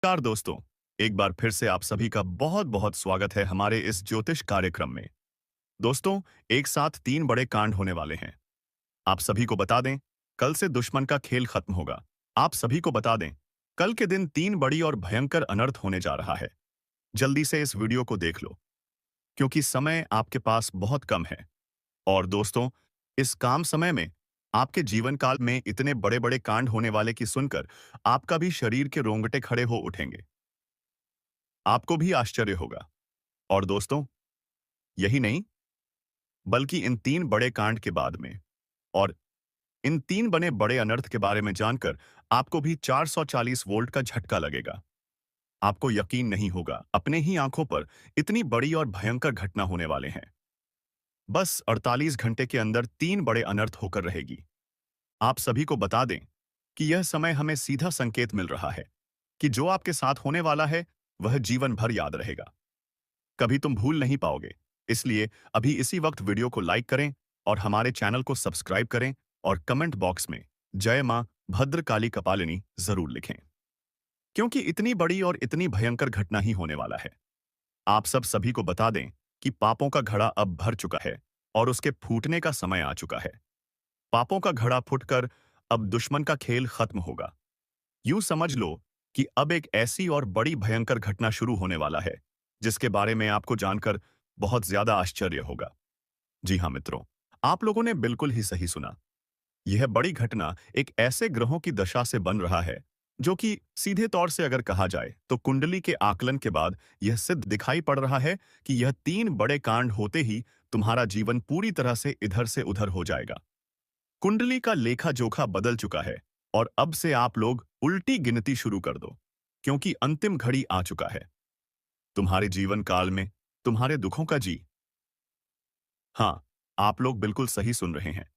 नमस्कार दोस्तों। एक बार फिर से आप सभी का बहुत बहुत स्वागत है हमारे इस ज्योतिष कार्यक्रम में। दोस्तों, एक साथ तीन बड़े कांड होने वाले हैं। आप सभी को बता दें, कल से दुश्मन का खेल खत्म होगा। आप सभी को बता दें, कल के दिन तीन बड़ी और भयंकर अनर्थ होने जा रहा है। जल्दी से इस वीडियो को देख लो, क्योंकि समय आपके पास बहुत कम है। और दोस्तों, इस काम समय में आपके जीवन काल में इतने बड़े बड़े कांड होने वाले की सुनकर आपका भी शरीर के रोंगटे खड़े हो उठेंगे। आपको भी आश्चर्य होगा। और दोस्तों, यही नहीं, बल्कि इन तीन बड़े कांड के बाद में और इन तीन बने बड़े अनर्थ के बारे में जानकर आपको भी 440 वोल्ट का झटका लगेगा। आपको यकीन नहीं होगा, अपने ही आंखों पर इतनी बड़ी और भयंकर घटना होने वाले हैं। बस 48 घंटे के अंदर तीन बड़े अनर्थ होकर रहेगी। आप सभी को बता दें कि यह समय हमें सीधा संकेत मिल रहा है कि जो आपके साथ होने वाला है वह जीवन भर याद रहेगा। कभी तुम भूल नहीं पाओगे। इसलिए अभी इसी वक्त वीडियो को लाइक करें और हमारे चैनल को सब्सक्राइब करें और कमेंट बॉक्स में जय मां भद्रकाली कपालिनी जरूर लिखें, क्योंकि इतनी बड़ी और इतनी भयंकर घटना ही होने वाला है। आप सब सभी को बता दें कि पापों का घड़ा अब भर चुका है और उसके फूटने का समय आ चुका है। पापों का घड़ा फूटकर अब दुश्मन का खेल खत्म होगा। यूं समझ लो कि अब एक ऐसी और बड़ी भयंकर घटना शुरू होने वाला है जिसके बारे में आपको जानकर बहुत ज्यादा आश्चर्य होगा। जी हाँ मित्रों, आप लोगों ने बिल्कुल ही सही सुना। यह बड़ी घटना एक ऐसे ग्रहों की दशा से बन रहा है जो कि सीधे तौर से अगर कहा जाए तो कुंडली के आकलन के बाद यह सिद्ध दिखाई पड़ रहा है कि यह तीन बड़े कांड होते ही तुम्हारा जीवन पूरी तरह से इधर से उधर हो जाएगा। कुंडली का लेखा जोखा बदल चुका है और अब से आप लोग उल्टी गिनती शुरू कर दो, क्योंकि अंतिम घड़ी आ चुका है। तुम्हारे जीवन काल में तुम्हारे दुखों का जी, हाँ, आप लोग बिल्कुल सही सुन रहे हैं।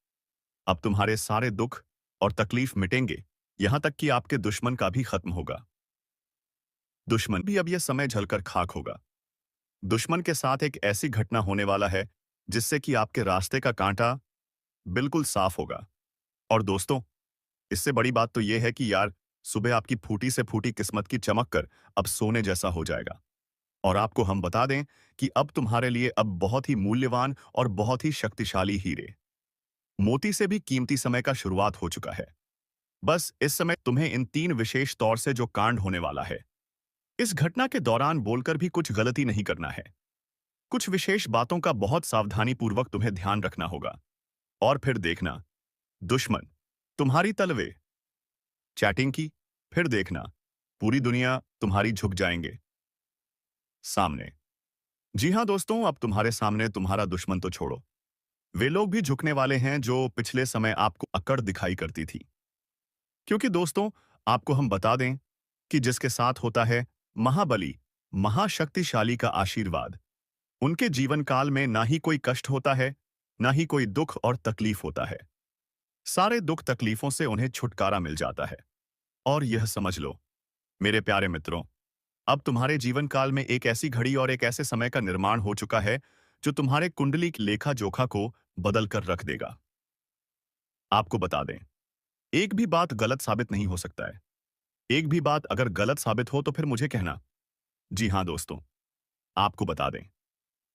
अब तुम्हारे सारे दुख और तकलीफ मिटेंगे, यहां तक कि आपके दुश्मन का भी खत्म होगा। दुश्मन भी अब यह समय झलकर खाक होगा। दुश्मन के साथ एक ऐसी घटना होने वाला है जिससे कि आपके रास्ते का कांटा बिल्कुल साफ होगा। और दोस्तों, इससे बड़ी बात तो यह है कि यार, सुबह आपकी फूटी से फूटी किस्मत की चमक कर अब सोने जैसा हो जाएगा। और आपको हम बता दें कि अब तुम्हारे लिए अब बहुत ही मूल्यवान और बहुत ही शक्तिशाली हीरे, मोती से भी कीमती समय का शुरुआत हो चुका है। बस इस समय तुम्हें इन तीन विशेष तौर से जो कांड होने वाला है, इस घटना के दौरान बोलकर भी कुछ गलती नहीं करना है। कुछ विशेष बातों का बहुत सावधानी पूर्वक तुम्हें ध्यान रखना होगा। और फिर देखना, दुश्मन तुम्हारी तलवे चैटिंग की, फिर देखना पूरी दुनिया तुम्हारी झुक जाएंगे सामने। जी हाँ दोस्तों, अब तुम्हारे सामने तुम्हारा दुश्मन तो छोड़ो, वे लोग भी झुकने वाले हैं जो पिछले समय आपको अकड़ दिखाई करती थी। क्योंकि दोस्तों, आपको हम बता दें कि जिसके साथ होता है महाबली, महाशक्तिशाली का आशीर्वाद, उनके जीवन काल में ना ही कोई कष्ट होता है, ना ही कोई दुख और तकलीफ होता है। सारे दुख तकलीफों से उन्हें छुटकारा मिल जाता है। और यह समझ लो मेरे प्यारे मित्रों, अब तुम्हारे जीवन काल में एक ऐसी घड़ी और एक ऐसे समय का निर्माण हो चुका है जो तुम्हारे कुंडली की लेखा जोखा को बदल कर रख देगा। आपको बता दें, एक भी बात गलत साबित नहीं हो सकता है। एक भी बात अगर गलत साबित हो तो फिर मुझे कहना। जी हाँ दोस्तों, आपको बता दें,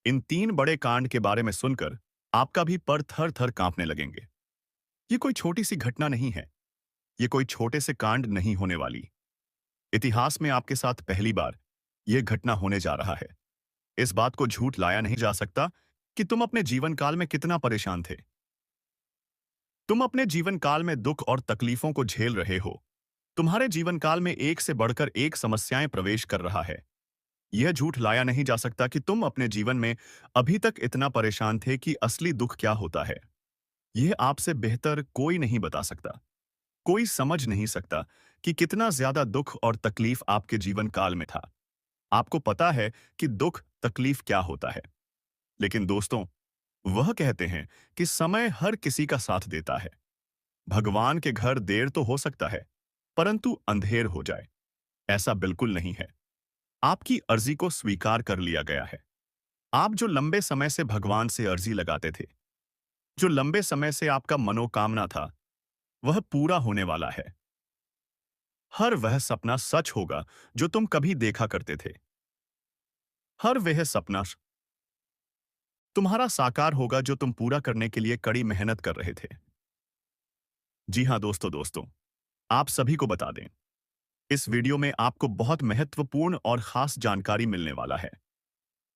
इन तीन बड़े कांड के बारे में सुनकर आपका भी पर थर थर कांपने लगेंगे। ये कोई छोटी सी घटना नहीं है, ये कोई छोटे से कांड नहीं होने वाली। इतिहास में आपके साथ पहली बार यह घटना होने जा रहा है। इस बात को झूठ लाया नहीं जा सकता कि तुम अपने जीवन काल में कितना परेशान थे। तुम अपने जीवन काल में दुख और तकलीफों को झेल रहे हो। तुम्हारे जीवन काल में एक से बढ़कर एक समस्याएं प्रवेश कर रहा है। यह झूठ लाया नहीं जा सकता कि तुम अपने जीवन में अभी तक इतना परेशान थे कि असली दुख क्या होता है। यह आपसे बेहतर कोई नहीं बता सकता। कोई समझ नहीं सकता कि कितना ज्यादा दुख और तकलीफ आपके जीवन काल में था। आपको पता है कि दुख तकलीफ क्या होता है। लेकिन दोस्तों, वह कहते हैं कि समय हर किसी का साथ देता है। भगवान के घर देर तो हो सकता है, परंतु अंधेर हो जाए, ऐसा बिल्कुल नहीं है। आपकी अर्जी को स्वीकार कर लिया गया है। आप जो लंबे समय से भगवान से अर्जी लगाते थे, जो लंबे समय से आपका मनोकामना था, वह पूरा होने वाला है। हर वह सपना सच होगा जो तुम कभी देखा करते थे। हर वह सपना तुम्हारा साकार होगा जो तुम पूरा करने के लिए कड़ी मेहनत कर रहे थे। जी हाँ दोस्तों दोस्तों, आप सभी को बता दें, इस वीडियो में आपको बहुत महत्वपूर्ण और खास जानकारी मिलने वाला है।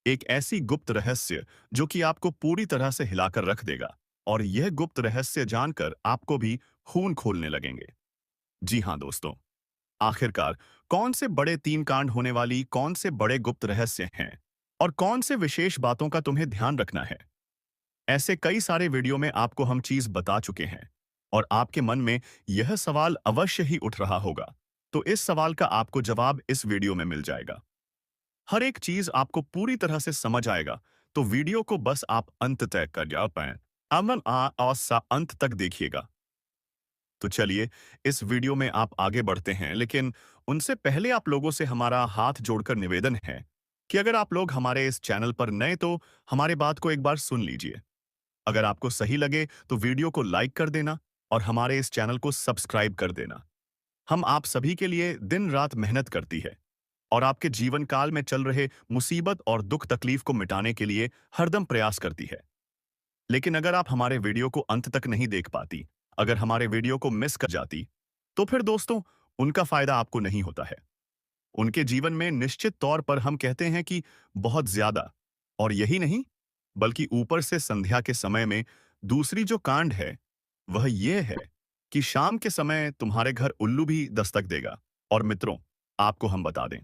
एक ऐसी गुप्त रहस्य जो कि आपको पूरी तरह से हिलाकर रख देगा, और यह गुप्त रहस्य जानकर आपको भी खून खोलने लगेंगे। जी हाँ दोस्तों, आखिरकार कौन से बड़े 3 कांड होने वाली कौन से बड़े गुप्त रहस्य हैं और कौन से विशेष बातों का तुम्हें ध्यान रखना है? ऐसे कई सारे वीडियो में आपको हम चीज बता चुके हैं, और आपके मन में यह सवाल अवश्य ही उठ रहा होगा। तो इस सवाल का आपको जवाब इस वीडियो में मिल जाएगा। हर एक चीज आपको पूरी तरह से समझ आएगा, तो वीडियो को बस आप अंत तक कर जा पाए अमन आ और सा अंत तक देखिएगा। तो चलिए, इस वीडियो में आप आगे बढ़ते हैं, लेकिन उनसे पहले आप लोगों से हमारा हाथ जोड़कर निवेदन है कि अगर आप लोग हमारे इस चैनल पर नए तो हमारे बात को एक बार सुन लीजिए। अगर आपको सही लगे तो वीडियो को लाइक कर देना और हमारे इस चैनल को सब्सक्राइब कर देना। हम आप सभी के लिए दिन रात मेहनत करती है और आपके जीवन काल में चल रहे मुसीबत और दुख तकलीफ को मिटाने के लिए हरदम प्रयास करती है। लेकिन अगर आप हमारे वीडियो को अंत तक नहीं देख पाती, अगर हमारे वीडियो को मिस कर जाती, तो फिर दोस्तों, उनका फायदा आपको नहीं होता है। उनके जीवन में निश्चित तौर पर हम कहते हैं कि बहुत ज्यादा, और यही नहीं, बल्कि ऊपर से संध्या के समय में दूसरी जो कांड है, वह यह है कि शाम के समय तुम्हारे घर उल्लू भी दस्तक देगा। और मित्रों, आपको हम बता दें,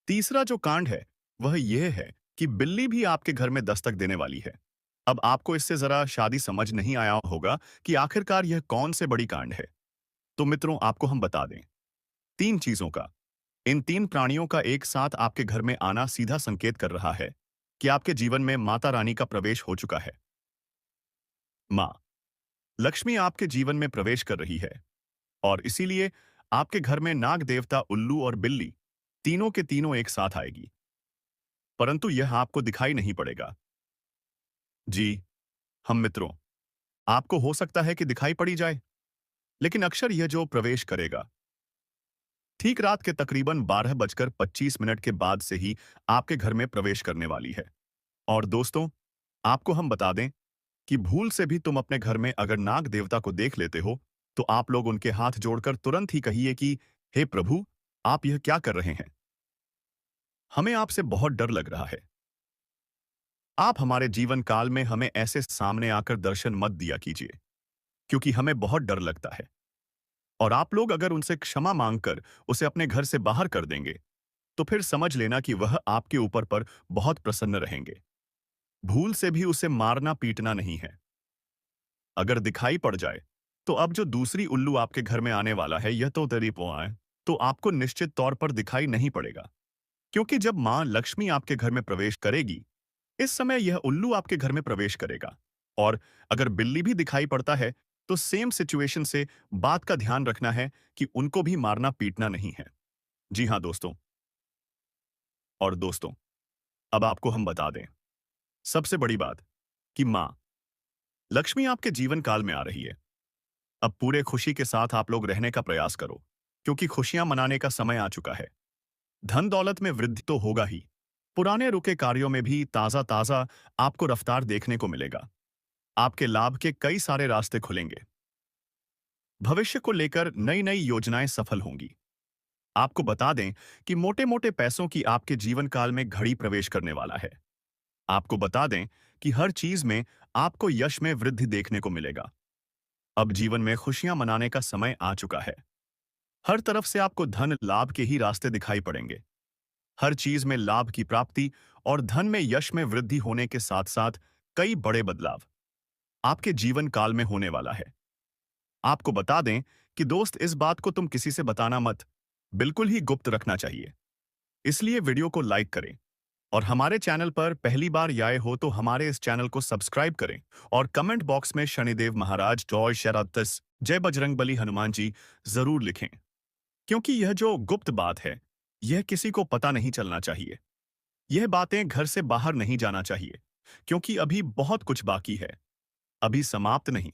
तीसरा जो कांड है, वह यह है कि बिल्ली भी आपके घर में दस्तक देने वाली है। अब आपको इससे जरा शादी समझ नहीं आया होगा कि आखिरकार यह कौन से बड़ी कांड है। तो मित्रों, आपको हम बता दें, 3 चीजों का, इन 3 प्राणियों का एक साथ आपके घर में आना सीधा संकेत कर रहा है कि आपके जीवन में माता रानी का प्रवेश हो चुका है। माँ लक्ष्मी आपके जीवन में प्रवेश कर रही है, और इसीलिए आपके घर में नाग देवता उल्लू और बिल्ली तीनों के तीनों एक साथ आएगी। परंतु यह आपको दिखाई नहीं पड़ेगा। जी, हम मित्रों, आपको हो सकता है कि दिखाई पड़ी जाए, लेकिन अक्सर यह जो प्रवेश करेगा, ठीक रात के तकरीबन 12:25 के बाद से ही आपके घर में प्रवेश करने वाली है। और दोस्तों, आपको हम बता दें कि भूल से भी तुम अपने घर में अगर नाग देवता को देख लेते हो, तो आप लोग उनके हाथ जोड़कर तुरंत ही कहिए कि हे प्रभु, आप यह क्या कर रहे हैं? हमें आपसे बहुत डर लग रहा है। आप हमारे जीवन काल में हमें ऐसे सामने आकर दर्शन मत दिया कीजिए, क्योंकि हमें बहुत डर लगता है। और आप लोग अगर उनसे क्षमा मांगकर उसे अपने घर से बाहर कर देंगे, तो फिर समझ लेना कि वह आपके ऊपर पर बहुत प्रसन्न रहेंगे। भूल से भी उसे मारना पीटना नहीं है। अगर दिखाई पड़ जाए, तो अब जो दूसरी उल्लू आपके घर में आने वाला है, यह तो तेरी है, तो आपको निश्चित तौर पर दिखाई नहीं पड़ेगा। क्योंकि जब मां लक्ष्मी आपके घर में प्रवेश करेगी, इस समय यह उल्लू आपके घर में प्रवेश करेगा। और अगर बिल्ली भी दिखाई पड़ता है, तो सेम सिचुएशन से बात का ध्यान रखना है कि उनको भी मारना पीटना नहीं है। जी हाँ दोस्तों। और दोस्तों, अब आपको हम बता दें, सबसे बड़ी बात, कि मां लक्ष्मी आपके जीवन काल में आ रही है। अब पूरे खुशी के साथ आप लोग रहने का प्रयास करो, क्योंकि खुशियां मनाने का समय आ चुका है। धन दौलत में वृद्धि तो होगा ही, पुराने रुके कार्यों में भी ताजा ताजा आपको रफ्तार देखने को मिलेगा। आपके लाभ के कई सारे रास्ते खुलेंगे। भविष्य को लेकर नई नई योजनाएं सफल होंगी। आपको बता दें कि मोटे मोटे पैसों की आपके जीवन काल में घड़ी प्रवेश करने वाला है। आपको बता दें कि हर चीज में आपको यश में वृद्धि देखने को मिलेगा। अब जीवन में खुशियां मनाने का समय आ चुका है। हर तरफ से आपको धन लाभ के ही रास्ते दिखाई पड़ेंगे। हर चीज में लाभ की प्राप्ति और धन में यश में वृद्धि होने के साथ साथ कई बड़े बदलाव आपके जीवन काल में होने वाला है। आपको बता दें कि दोस्त, इस बात को तुम किसी से बताना मत, बिल्कुल ही गुप्त रखना चाहिए। इसलिए वीडियो को लाइक करें, और हमारे चैनल पर पहली बार आए हो तो हमारे इस चैनल को सब्सक्राइब करें, और कमेंट बॉक्स में शनिदेव महाराज जय शरातस जय बजरंगबली हनुमान जी जरूर लिखें। क्योंकि यह जो गुप्त बात है, यह किसी को पता नहीं चलना चाहिए। यह बातें घर से बाहर नहीं जाना चाहिए, क्योंकि अभी बहुत कुछ बाकी है, अभी समाप्त नहीं।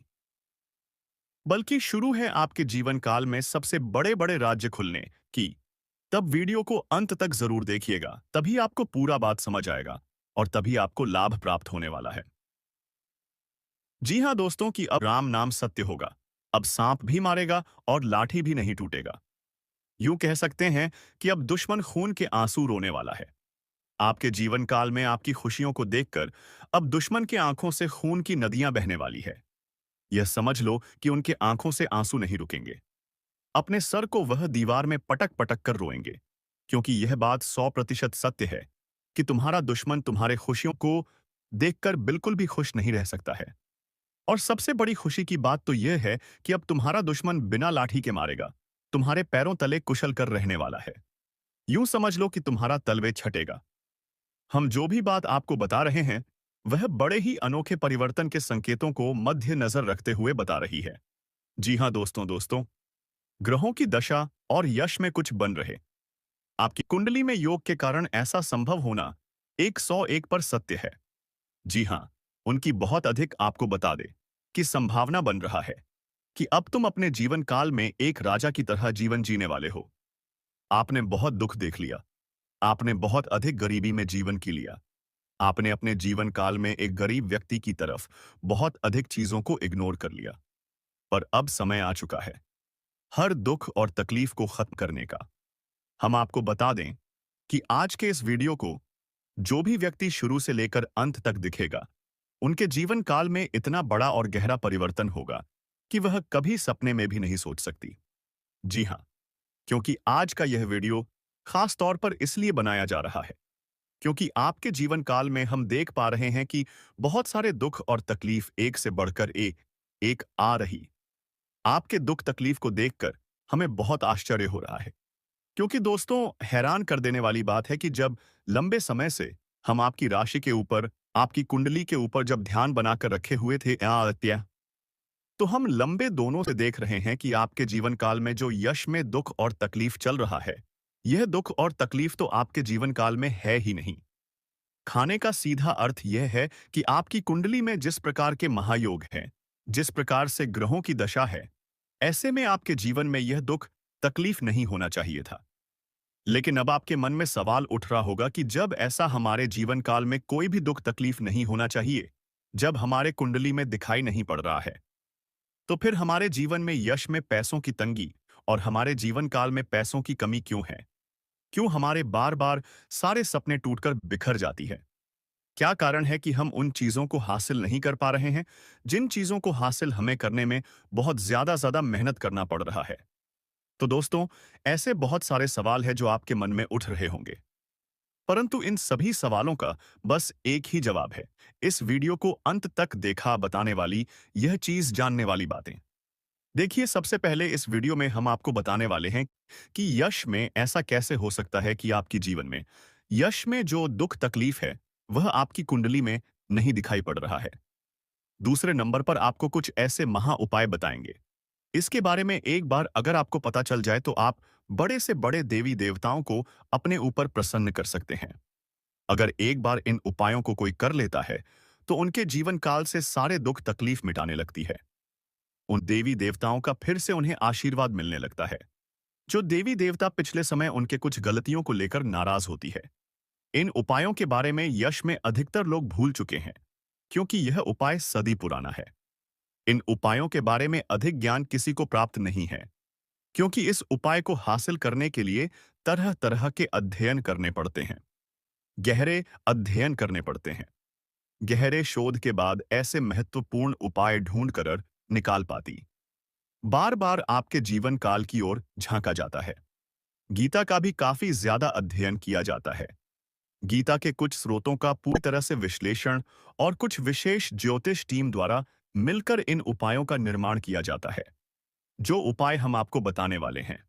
बल्कि शुरू है आपके जीवन काल में सबसे बड़े बड़े राज्य खुलने की। तब वीडियो को अंत तक जरूर देखिएगा, तभी आपको पूरा बात समझ आएगा और तभी आपको लाभ प्राप्त होने वाला है। जी हाँ दोस्तों, कि अब राम नाम सत्य होगा। अब सांप भी मारेगा और लाठी भी नहीं टूटेगा। यूं कह सकते हैं कि अब दुश्मन खून के आंसू रोने वाला है। आपके जीवन काल में आपकी खुशियों को देखकर अब दुश्मन की आंखों से खून की नदियां बहने वाली है। यह समझ लो कि उनके आंखों से आंसू नहीं रुकेंगे। अपने सर को वह दीवार में पटक पटक कर रोएंगे, क्योंकि यह बात 100% सत्य है कि तुम्हारा दुश्मन तुम्हारे खुशियों को देखकर बिल्कुल भी खुश नहीं रह सकता है। और सबसे बड़ी खुशी की बात तो यह है कि अब तुम्हारा दुश्मन बिना लाठी के मारेगा, तुम्हारे पैरों तले कुशल कर रहने वाला है। यूं समझ लो कि तुम्हारा तलवे छटेगा। हम जो भी बात आपको बता रहे हैं, वह बड़े ही अनोखे परिवर्तन के संकेतों को मध्य नजर रखते हुए बता रही है। जी हाँ दोस्तों दोस्तों, ग्रहों की दशा और यश में कुछ बन रहे। आपकी कुंडली में योग के कारण ऐसा संभव होना 101 पर सत्य है। जी हाँ, उनकी बहुत अधिक आपको बता दे कि संभावना बन रहा है कि अब तुम अपने जीवन काल में एक राजा की तरह जीवन जीने वाले हो। आपने बहुत दुख देख लिया, आपने बहुत अधिक गरीबी में जीवन की लिया, आपने अपने जीवन काल में एक गरीब व्यक्ति की तरफ बहुत अधिक चीजों को इग्नोर कर लिया। पर अब समय आ चुका है हर दुख और तकलीफ को खत्म करने का। हम आपको बता दें कि आज के इस वीडियो को जो भी व्यक्ति शुरू से लेकर अंत तक दिखेगा, उनके जीवन काल में इतना बड़ा और गहरा परिवर्तन होगा कि वह कभी सपने में भी नहीं सोच सकती। जी हाँ, क्योंकि आज का यह वीडियो खास तौर पर इसलिए बनाया जा रहा है क्योंकि आपके जीवन काल में हम देख पा रहे हैं कि बहुत सारे दुख और तकलीफ एक से बढ़कर एक आ रही। आपके दुख तकलीफ को देखकर हमें बहुत आश्चर्य हो रहा है, क्योंकि दोस्तों, हैरान कर देने वाली बात है कि जब लंबे समय से हम आपकी राशि के ऊपर, आपकी कुंडली के ऊपर जब ध्यान बनाकर रखे हुए थे तो हम लंबे दोनों से देख रहे हैं कि आपके जीवन काल में जो यश में दुख और तकलीफ चल रहा है, यह दुख और तकलीफ तो आपके जीवन काल में है ही नहीं। खाने का सीधा अर्थ यह है कि आपकी कुंडली में जिस प्रकार के महायोग हैं, जिस प्रकार से ग्रहों की दशा है, ऐसे में आपके जीवन में यह दुख तकलीफ नहीं होना चाहिए था। लेकिन अब आपके मन में सवाल उठ रहा होगा कि जब ऐसा हमारे जीवन काल में कोई भी दुख तकलीफ नहीं होना चाहिए, जब हमारे कुंडली में दिखाई नहीं पड़ रहा है, तो फिर हमारे जीवन में यश में पैसों की तंगी और हमारे जीवन काल में पैसों की कमी क्यों है? क्यों हमारे बार बार सारे सपने टूटकर बिखर जाती है? क्या कारण है कि हम उन चीजों को हासिल नहीं कर पा रहे हैं, जिन चीजों को हासिल हमें करने में बहुत ज्यादा मेहनत करना पड़ रहा है? तो दोस्तों, ऐसे बहुत सारे सवाल हैं जो आपके मन में उठ रहे होंगे, परंतु इन सभी सवालों का बस एक ही जवाब है। इस वीडियो को अंत तक देखा बताने वाली यह चीज जानने वाली बातें। देखिए, सबसे पहले इस वीडियो में हम आपको बताने वाले हैं कि यश में ऐसा कैसे हो सकता है कि आपकी जीवन में यश में जो दुख तकलीफ है, वह आपकी कुंडली में नहीं दिखाई पड़ रहा है। दूसरे नंबर पर आपको कुछ ऐसे महा उपाय बताएंगे। इसके बारे में एक बार अगर आपको पता चल जाए तो आप बड़े से बड़े देवी देवताओं को अपने ऊपर प्रसन्न कर सकते हैं। अगर एक बार इन उपायों को कोई कर लेता है, तो उनके जीवन काल से सारे दुख तकलीफ मिटाने लगती है। उन देवी देवताओं का फिर से उन्हें आशीर्वाद मिलने लगता है। जो देवी देवता पिछले समय उनके कुछ गलतियों को लेकर नाराज होती है। इन उपायों के बारे में यश में अधिकतर लोग भूल चुके हैं, क्योंकि यह उपाय सदी पुराना है। इन उपायों के बारे में अधिक ज्ञान किसी को प्राप्त नहीं है, क्योंकि इस उपाय को हासिल करने के लिए तरह तरह के अध्ययन करने पड़ते हैं, गहरे अध्ययन करने पड़ते हैं। गहरे शोध के बाद ऐसे महत्वपूर्ण उपाय ढूंढ कर निकाल पाती। बार बार आपके जीवन काल की ओर झांका जाता है। गीता का भी काफी ज्यादा अध्ययन किया जाता है। गीता के कुछ स्रोतों का पूरी तरह से विश्लेषण और कुछ विशेष ज्योतिष टीम द्वारा मिलकर इन उपायों का निर्माण किया जाता है। जो उपाय हम आपको बताने वाले हैं,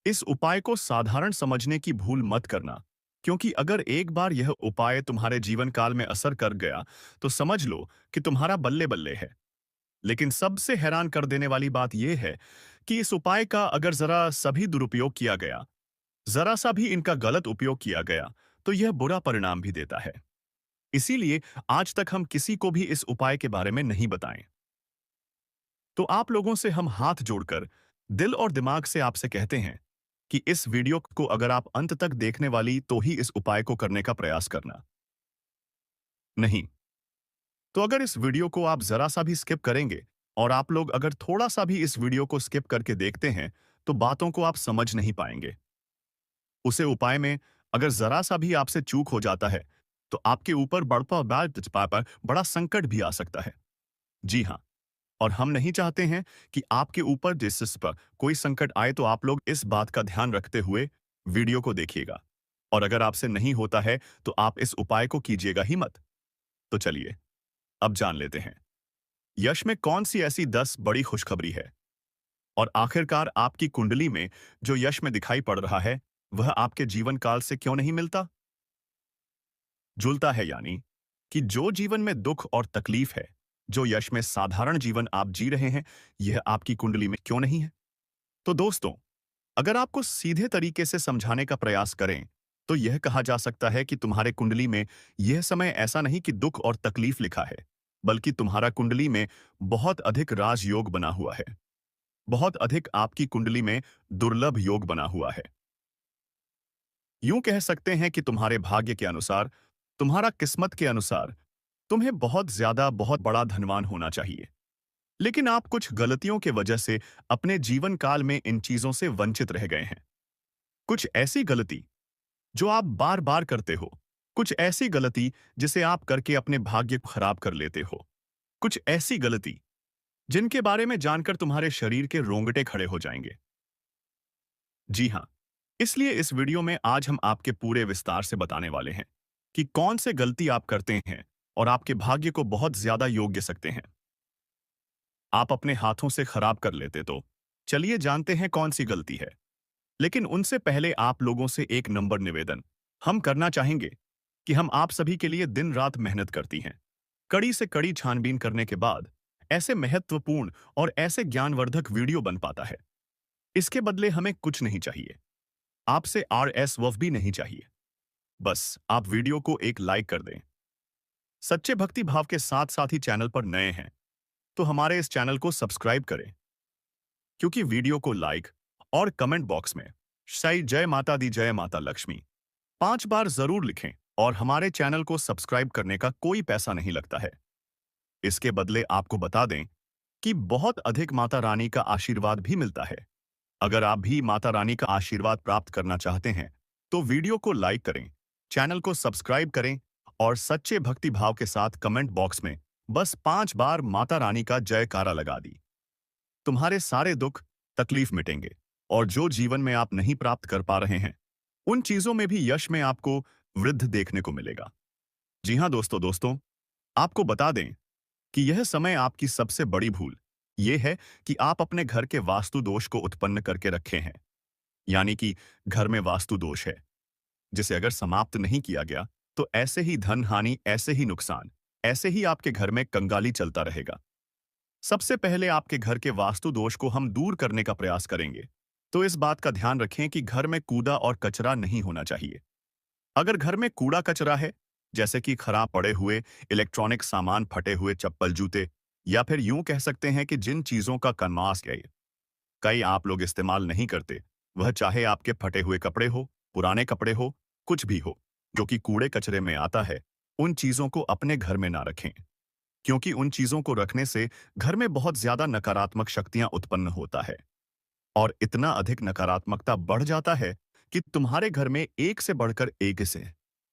इस उपाय को साधारण समझने की भूल मत करना, क्योंकि अगर एक बार यह उपाय तुम्हारे जीवन काल में असर कर गया, तो समझ लो कि तुम्हारा बल्ले बल्ले है। लेकिन सबसे हैरान कर देने वाली बात यह है कि इस उपाय का अगर जरा सभी दुरुपयोग किया गया, जरा सा भी इनका गलत उपयोग किया गया, तो यह बुरा परिणाम भी देता है। इसीलिए आज तक हम किसी को भी इस उपाय के बारे में नहीं बताएं। तो आप लोगों से हम हाथ जोड़कर दिल और दिमाग से आपसे कहते हैं कि इस वीडियो को अगर आप अंत तक देखने वाली तो ही इस उपाय को करने का प्रयास करना। नहीं तो अगर इस वीडियो को आप जरा सा भी स्किप करेंगे और आप लोग अगर थोड़ा सा भी इस वीडियो को स्किप करके देखते हैं तो बातों को आप समझ नहीं पाएंगे। उसे उपाय में अगर जरा सा भी आपसे चूक हो जाता है तो आपके ऊपर बड़ा संकट भी आ सकता है। जी हाँ, और हम नहीं चाहते हैं कि आपके ऊपर जिस पर कोई संकट आए, तो आप लोग इस बात का ध्यान रखते हुए वीडियो को देखिएगा। और अगर आपसे नहीं होता है तो आप इस उपाय को कीजिएगा ही मत। तो चलिए अब जान लेते हैं यश में कौन सी ऐसी 10 बड़ी खुशखबरी है और आखिरकार आपकी कुंडली में जो यश में दिखाई पड़ रहा है वह आपके जीवन काल से क्यों नहीं मिलता जुलता है, यानी कि जो जीवन में दुख और तकलीफ है, जो यश में साधारण जीवन आप जी रहे हैं, यह आपकी कुंडली में क्यों नहीं है। तो दोस्तों, अगर आपको सीधे तरीके से समझाने का प्रयास करें तो यह कहा जा सकता है कि तुम्हारे कुंडली में यह समय ऐसा नहीं कि दुख और तकलीफ लिखा है, बल्कि तुम्हारा कुंडली में बहुत अधिक राजयोग बना हुआ है। बहुत अधिक आपकी कुंडली में दुर्लभ योग बना हुआ है। यूं कह सकते हैं कि तुम्हारे भाग्य के अनुसार, तुम्हारा किस्मत के अनुसार तुम्हें बहुत ज्यादा बहुत बड़ा धनवान होना चाहिए। लेकिन आप कुछ गलतियों के वजह से अपने जीवन काल में इन चीजों से वंचित रह गए हैं। कुछ ऐसी गलती जो आप बार बार करते हो, कुछ ऐसी गलती जिसे आप करके अपने भाग्य को खराब कर लेते हो, कुछ ऐसी गलती जिनके बारे में जानकर तुम्हारे शरीर के रोंगटे खड़े हो जाएंगे। जी हाँ, इसलिए इस वीडियो में आज हम आपके पूरे विस्तार से बताने वाले हैं कि कौन से गलती आप करते हैं और आपके भाग्य को बहुत ज्यादा योग्य सकते हैं आप अपने हाथों से खराब कर लेते। तो चलिए जानते हैं कौन सी गलती है। लेकिन उनसे पहले आप लोगों से एक नंबर निवेदन हम करना चाहेंगे कि हम आप सभी के लिए दिन रात मेहनत करती हैं। कड़ी से कड़ी छानबीन करने के बाद ऐसे महत्वपूर्ण और ऐसे ज्ञानवर्धक वीडियो बन पाता है। इसके बदले हमें कुछ नहीं चाहिए, आपसे RS वफ भी नहीं चाहिए। बस आप वीडियो को एक लाइक कर दें। सच्चे भक्ति भाव के साथ साथ ही चैनल पर नए हैं तो हमारे इस चैनल को सब्सक्राइब करें, क्योंकि वीडियो को लाइक और कमेंट बॉक्स में सही जय माता दी जय माता लक्ष्मी 5 बार जरूर लिखें। और हमारे चैनल को सब्सक्राइब करने का कोई पैसा नहीं लगता है। इसके बदले आपको बता दें कि बहुत अधिक माता रानी का आशीर्वाद भी मिलता है। अगर आप भी माता रानी का आशीर्वाद प्राप्त करना चाहते हैं तो वीडियो को लाइक करें, चैनल को सब्सक्राइब करें और सच्चे भक्ति भाव के साथ कमेंट बॉक्स में बस 5 बार माता रानी का जयकारा लगा दी। तुम्हारे सारे दुख तकलीफ मिटेंगे और जो जीवन में आप नहीं प्राप्त कर पा रहे हैं उन चीजों में भी यश में आपको वृद्धि देखने को मिलेगा। जी हाँ दोस्तों दोस्तों आपको बता दें कि यह समय आपकी सबसे बड़ी भूल यह है कि आप अपने घर के वास्तु दोष को उत्पन्न करके रखे हैं। यानी कि घर में वास्तु दोष है जिसे अगर समाप्त नहीं किया गया तो ऐसे ही धन हानि, ऐसे ही नुकसान, ऐसे ही आपके घर में कंगाली चलता रहेगा। सबसे पहले आपके घर के वास्तु दोष को हम दूर करने का प्रयास करेंगे। तो इस बात का ध्यान रखें कि घर में कूड़ा और कचरा नहीं होना चाहिए। अगर घर में कूड़ा कचरा है, जैसे कि खराब पड़े हुए इलेक्ट्रॉनिक सामान, फटे हुए चप्पल, जूते, या फिर यूं कह सकते हैं कि जिन चीजों का कनमास कई आप लोग इस्तेमाल नहीं करते, वह चाहे आपके फटे हुए कपड़े हो, पुराने कपड़े हो, कुछ भी हो, जो कि कूड़े कचरे में आता है, उन चीजों को अपने घर में ना रखें, क्योंकि उन चीजों को रखने से घर में बहुत ज्यादा नकारात्मक शक्तियां उत्पन्न होता है। और इतना अधिक नकारात्मकता बढ़ जाता है कि तुम्हारे घर में एक से बढ़कर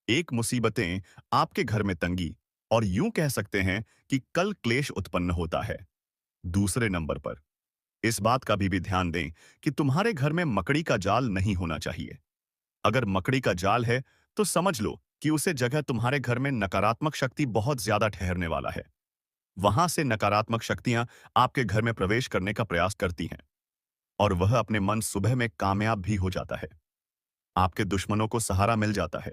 एक मुसीबतें, आपके घर में तंगी, और यूं कह सकते हैं कि कल क्लेश उत्पन्न होता है। दूसरे नंबर पर इस बात का भी ध्यान दें कि तुम्हारे घर में मकड़ी का जाल नहीं होना चाहिए। अगर मकड़ी का जाल है तो समझ लो कि उसे जगह तुम्हारे घर में नकारात्मक शक्ति बहुत ज्यादा ठहरने वाला है। वहां से नकारात्मक शक्तियां आपके घर में प्रवेश करने का प्रयास करती हैं और वह अपने मन सुबह में कामयाब भी हो जाता है। आपके दुश्मनों को सहारा मिल जाता है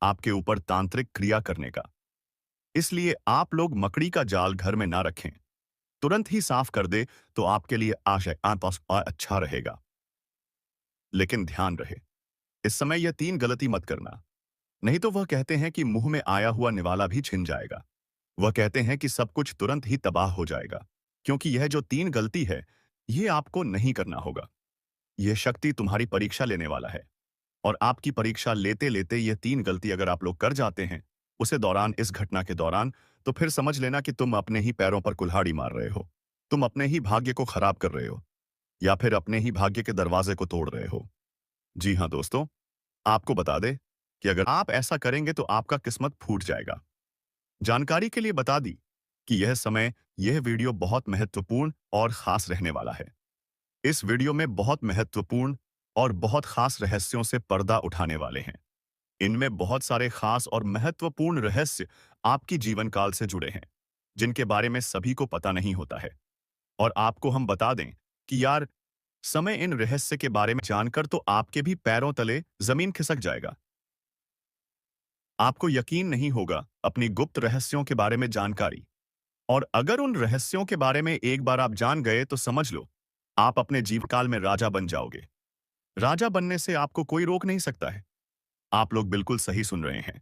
आपके ऊपर तांत्रिक क्रिया करने का। इसलिए आप लोग मकड़ी का जाल घर में ना रखें, तुरंत ही साफ कर दे तो आपके लिए आशय आपस अच्छा रहेगा। लेकिन ध्यान रहे, इस समय यह 3 गलती मत करना, नहीं तो वह कहते हैं कि मुंह में आया हुआ निवाला भी छिन जाएगा। वह कहते हैं कि सब कुछ तुरंत ही तबाह हो जाएगा। क्योंकि यह जो 3 गलती है, ये आपको नहीं करना होगा। यह शक्ति तुम्हारी परीक्षा लेने वाला है और आपकी परीक्षा लेते-लेते ये 3 गलती अगर आप लोग कर जाते हैं, उसे दौरान इस घटना के दौरान, तो फिर समझ लेना कि तुम अपने ही पैरों पर कुल्हाड़ी मार रहे हो। तुम अपने ही भाग्य को खराब कर रहे हो या फिर अपने ही भाग्य के दरवाजे को तोड़ रहे हो। जी हाँ दोस्तों, आपको बता दें कि अगर आप ऐसा करेंगे तो आपका किस्मत फूट जाएगा। जानकारी के लिए बता दी कि यह वीडियो बहुत महत्वपूर्ण और खास रहने वाला है। इस वीडियो में बहुत महत्वपूर्ण और बहुत खास रहस्यों से पर्दा उठाने वाले हैं। इनमें बहुत सारे खास और महत्वपूर्ण रहस्य आपकी जीवन काल से जुड़े हैं, जिनके बारे में सभी को पता नहीं होता है। और आपको हम बता दें कि यार, समय इन रहस्य के बारे में जानकर तो आपके भी पैरों तले जमीन खिसक जाएगा। आपको यकीन नहीं होगा अपनी गुप्त रहस्यों के बारे में जानकारी। और अगर उन रहस्यों के बारे में एक बार आप जान गए तो समझ लो, आप अपने जीवकाल में राजा बन जाओगे। राजा बनने से आपको कोई रोक नहीं सकता है। आप लोग बिल्कुल सही सुन रहे हैं।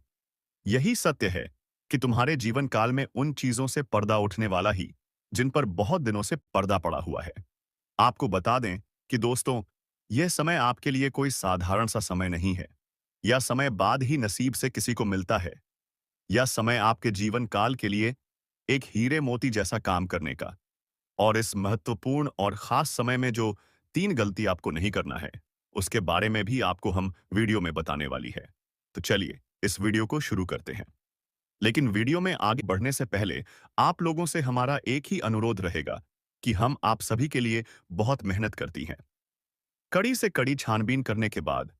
यही सत्य है कि तुम्हारे जीवन काल में उन चीजों से पर्दा उठने वाला ही, जिन पर बहुत दिनों से पर्दा पड़ा हुआ है। आपको बता दें कि दोस्तों, यह समय आपके लिए कोई साधारण सा समय नहीं है, या समय बाद ही नसीब से किसी को मिलता है, या समय आपके जीवन काल के लिए एक हीरे मोती जैसा काम करने का। और इस महत्वपूर्ण और खास समय में जो 3 गलती आपको नहीं करना है, उसके बारे में भी आपको हम वीडियो में बताने वाली है। तो चलिए इस वीडियो को शुरू करते हैं। लेकिन वीडियो में आगे बढ़ने से पहले आप लोगों से हमारा एक ही अनुरोध रहेगा कि हम आप सभी के लिए बहुत मेहनत करती हैं। कड़ी से कड़ी छानबीन करने के बाद,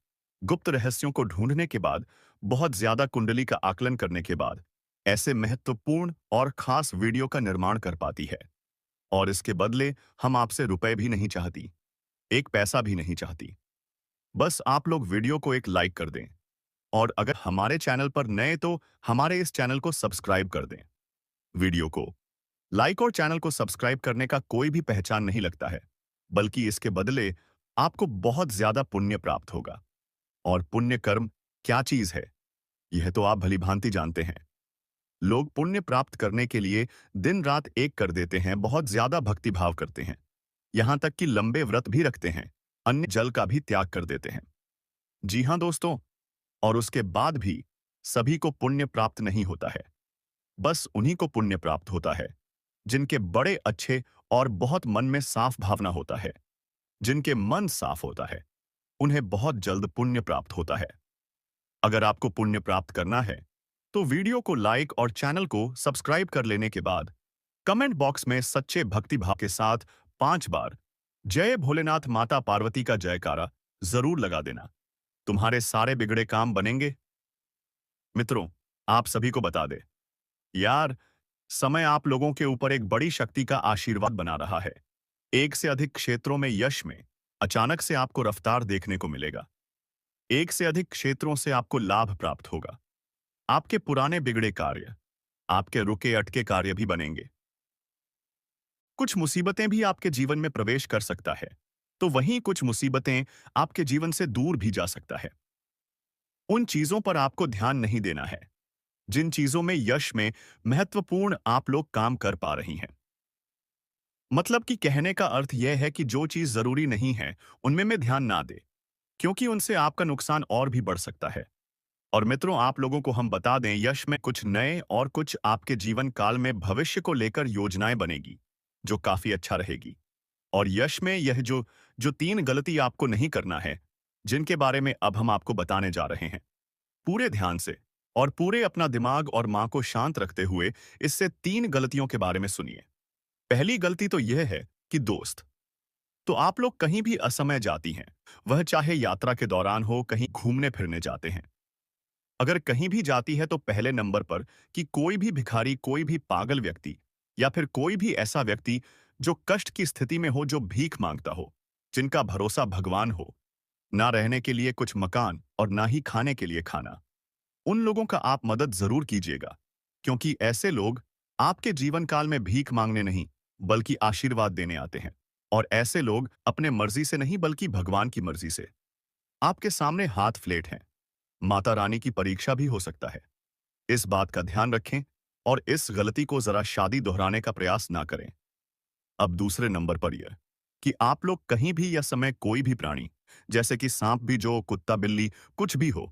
गुप्त रहस्यों को ढूंढने के बाद, बहुत ज्यादा कुंडली का आकलन करने के बाद, ऐसे महत्वपूर्ण और खास वीडियो का निर्माण कर पाती है। और इसके बदले हम आपसे रुपए भी नहीं चाहती, एक पैसा भी नहीं चाहती। बस आप लोग वीडियो को एक लाइक कर दें, और अगर हमारे चैनल पर नए तो हमारे इस चैनल को सब्सक्राइब कर दें। वीडियो को लाइक और चैनल को सब्सक्राइब करने का कोई भी पहचान नहीं लगता है, बल्कि इसके बदले आपको बहुत ज्यादा पुण्य प्राप्त होगा। और पुण्य कर्म क्या चीज है, यह तो आप भलीभांति जानते हैं। लोग पुण्य प्राप्त करने के लिए दिन रात एक कर देते हैं, बहुत ज्यादा भक्ति भाव करते हैं, यहां तक कि लंबे व्रत भी रखते हैं, अन्य जल का भी त्याग कर देते हैं। जी हां दोस्तों, और उसके बाद भी सभी को पुण्य प्राप्त नहीं होता है। बस उन्हीं को पुण्य प्राप्त होता है जिनके बड़े अच्छे और बहुत मन में साफ भावना होता है। जिनके मन साफ होता है, उन्हें बहुत जल्द पुण्य प्राप्त होता है। अगर आपको पुण्य प्राप्त करना है तो वीडियो को लाइक और चैनल को सब्सक्राइब कर लेने के बाद कमेंट बॉक्स में सच्चे भक्ति भाव के साथ 5 बार जय भोलेनाथ माता पार्वती का जयकारा जरूर लगा देना। तुम्हारे सारे बिगड़े काम बनेंगे। मित्रों, आप सभी को बता दे, यार, समय आप लोगों के ऊपर एक बड़ी शक्ति का आशीर्वाद बना रहा है। एक से अधिक क्षेत्रों में यश में अचानक से आपको रफ्तार देखने को मिलेगा। एक से अधिक क्षेत्रों से आपको लाभ प्राप्त होगा। आपके पुराने बिगड़े कार्य, आपके रुके अटके कार्य भी बनेंगे। कुछ मुसीबतें भी आपके जीवन में प्रवेश कर सकता है, तो वहीं कुछ मुसीबतें आपके जीवन से दूर भी जा सकता है। उन चीजों पर आपको ध्यान नहीं देना है जिन चीजों में यश में महत्वपूर्ण आप लोग काम कर पा रही हैं। मतलब कि कहने का अर्थ यह है कि जो चीज जरूरी नहीं है उनमें में ध्यान ना दे, क्योंकि उनसे आपका नुकसान और भी बढ़ सकता है। और मित्रों, आप लोगों को हम बता दें, यश में कुछ नए और कुछ आपके जीवन काल में भविष्य को लेकर योजनाएं बनेगी, जो काफी अच्छा रहेगी। और यश में यह जो जो 3 गलती आपको नहीं करना है, जिनके बारे में अब हम आपको बताने जा रहे हैं, पूरे ध्यान से और पूरे अपना दिमाग और मां को शांत रखते हुए इससे 3 गलतियों के बारे में सुनिए। पहली गलती तो यह है कि दोस्त, तो आप लोग कहीं भी असमय जाती हैं, वह चाहे यात्रा के दौरान हो, कहीं घूमने फिरने जाते हैं। अगर कहीं भी जाती है तो पहले नंबर पर कि कोई भी भिखारी, कोई भी पागल व्यक्ति, या फिर कोई भी ऐसा व्यक्ति जो कष्ट की स्थिति में हो, जो भीख मांगता हो, जिनका भरोसा भगवान हो, ना रहने के लिए कुछ मकान और ना ही खाने के लिए खाना, उन लोगों का आप मदद जरूर कीजिएगा। क्योंकि ऐसे लोग आपके जीवन काल में भीख मांगने नहीं, बल्कि आशीर्वाद देने आते हैं। और ऐसे लोग अपने मर्जी से नहीं, बल्कि भगवान की मर्जी से आपके सामने हाथ फ्लेट हैं। माता रानी की परीक्षा भी हो सकता है। इस बात का ध्यान रखें और इस गलती को जरा शादी दोहराने का प्रयास ना करें। अब दूसरे नंबर पर यह कि आप लोग कहीं भी या समय कोई भी प्राणी, जैसे कि सांप भी जो, कुत्ता बिल्ली, कुछ भी हो,